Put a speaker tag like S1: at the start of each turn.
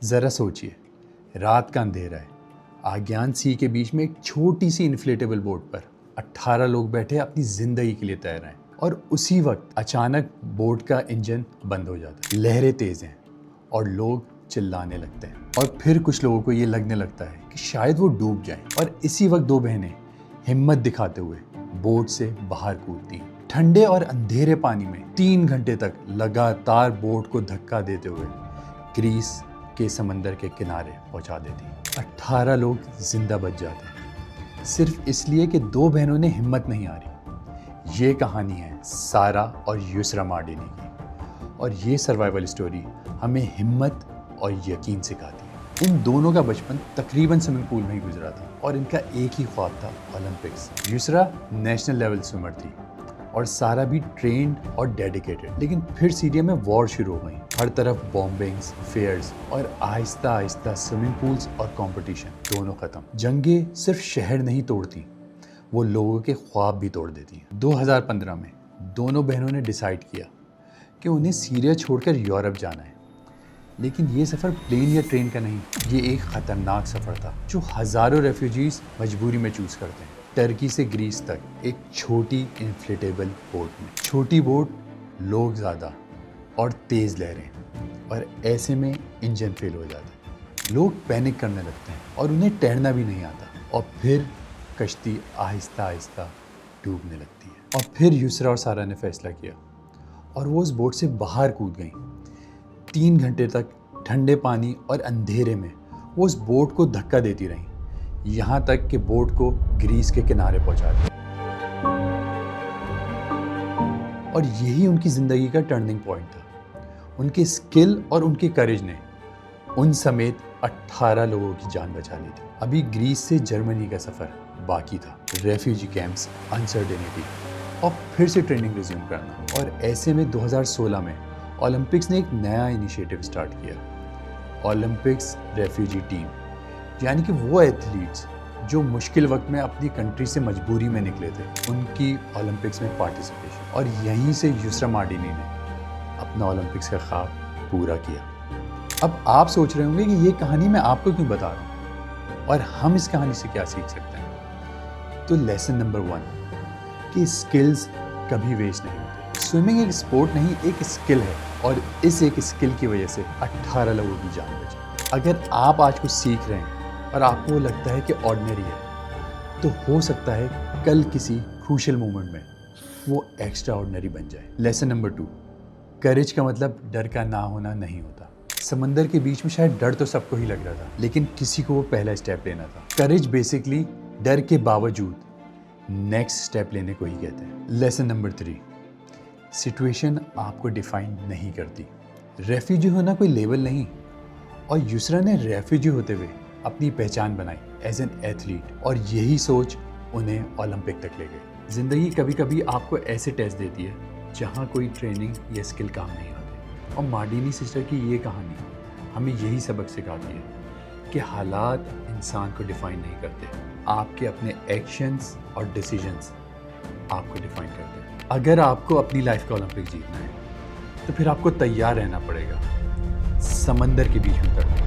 S1: ज़रा सोचिए, रात का अंधेरा है, आज्ञान सी के बीच में एक छोटी सी इन्फ्लेटेबल बोट पर 18 लोग बैठे अपनी ज़िंदगी के लिए तैयार हैं और उसी वक्त अचानक बोट का इंजन बंद हो जाता है। लहरें तेज़ हैं और लोग चिल्लाने लगते हैं और फिर कुछ लोगों को ये लगने लगता है कि शायद वो डूब जाएं और इसी वक्त दो बहनें हिम्मत दिखाते हुए बोट से बाहर कूदती हैं। ठंडे और अंधेरे पानी में 3 घंटे तक लगातार बोट को धक्का देते हुए ग्रीस के समंदर के किनारे पहुंचा देती हैं। 18 लोग जिंदा बच जाते हैं सिर्फ इसलिए कि दो बहनों ने हिम्मत नहीं हारी। ये कहानी है सारा और युसरा मार्डिनी की और ये सर्वाइवल स्टोरी हमें हिम्मत और यकीन सिखाती है। इन दोनों का बचपन तकरीबन स्विमिंग पूल में ही गुजरा था और इनका एक ही ख्वाब था, Olympics. Yusra national level swimmer थी और सारा भी ट्रेंड और डेडिकेटेड। लेकिन फिर सीरिया में वॉर शुरू हो गई। हर तरफ बॉम्बिंग्स, फेयर्स और आहिस्ता आहिस्ता स्विमिंग पूल्स और कंपटीशन दोनों खत्म। जंगें सिर्फ शहर नहीं तोड़ती, वो लोगों के ख्वाब भी तोड़ देती हैं। 2015 में दोनों बहनों ने डिसाइड किया कि उन्हें सीरिया छोड़कर यूरोप जाना है। लेकिन ये सफ़र प्लेन या ट्रेन का नहीं, ये एक ख़तरनाक सफ़र था जो हज़ारों रेफ्यूजीज मजबूरी में चूज़ करते हैं। टर्की से ग्रीस तक एक छोटी इन्फ्लेटेबल बोट में। छोटी बोट, लोग ज़्यादा और तेज़ लहरें, और ऐसे में इंजन फेल हो जाता है। लोग पैनिक करने लगते हैं और उन्हें तैरना भी नहीं आता और फिर कश्ती आहिस्ता आहिस्ता डूबने लगती है। और फिर युसरा और सारा ने फैसला किया और वो उस बोट से बाहर कूद गई। 3 घंटे तक ठंडे पानी और अंधेरे में वो उस बोट को धक्का देती रहीं, यहाँ तक कि बोट को ग्रीस के किनारे पहुँचा दिया। और यही उनकी ज़िंदगी का टर्निंग पॉइंट था। उनकी स्किल और उनके करेज ने उन समेत 18 लोगों की जान बचा ली थी। अभी ग्रीस से जर्मनी का सफ़र बाकी था। रेफ्यूजी कैंप्स, अनसर्टेनिटी और फिर से ट्रेनिंग रिज्यूम करना। और ऐसे में 2016 में ओलंपिक्स ने एक नया इनिशिएटिव स्टार्ट किया, ओलंपिक्स रेफ्यूजी टीम। यानी कि वो एथलीट्स जो मुश्किल वक्त में अपनी कंट्री से मजबूरी में निकले थे, उनकी ओलंपिक्स में पार्टिसिपेशन। और यहीं से युसरा मार्डिनी ने अपना ओलंपिक्स का ख्वाब पूरा किया। अब आप सोच रहे होंगे कि ये कहानी मैं आपको क्यों बता रहा हूँ और हम इस कहानी से क्या सीख सकते हैं। तो लेसन नंबर 1 कि स्किल्स कभी वेस्ट नहीं होते। स्विमिंग एक स्पोर्ट नहीं, एक स्किल है और इस एक स्किल की वजह से 18 लोगों की जान बची। अगर आप आज कुछ सीख रहे हैं और आपको लगता है कि ऑर्डिनरी है, तो हो सकता है कल किसी क्रूशियल मोमेंट में वो एक्स्ट्रा ऑर्डिनरी बन जाए। लेसन नंबर 2, करेज का मतलब डर का ना होना नहीं होता। समंदर के बीच में शायद डर तो सबको ही लग रहा था, लेकिन किसी को वो पहला स्टेप लेना था। करेज बेसिकली डर के बावजूद नेक्स्ट स्टेप लेने को ही कहते हैं। लेसन नंबर 3, सिचुएशन आपको डिफाइन नहीं करती। रेफ्यूजी होना कोई लेवल नहीं, और युसरा ने रेफ्यूजी होते हुए अपनी पहचान बनाई एज एन एथलीट, और यही सोच उन्हें ओलंपिक तक ले गई। ज़िंदगी कभी कभी आपको ऐसे टेस्ट देती है जहाँ कोई ट्रेनिंग या स्किल काम नहीं आते। और मार्डिनी सिस्टर की ये कहानी हमें यही सबक सिखाती है कि हालात इंसान को डिफाइन नहीं करते, आपके अपने एक्शंस और डिसीजंस आपको डिफाइन करते हैं। अगर आपको अपनी लाइफ का ओलंपिक जीतना है तो फिर आपको तैयार रहना पड़ेगा समंदर के बीच में उतरने।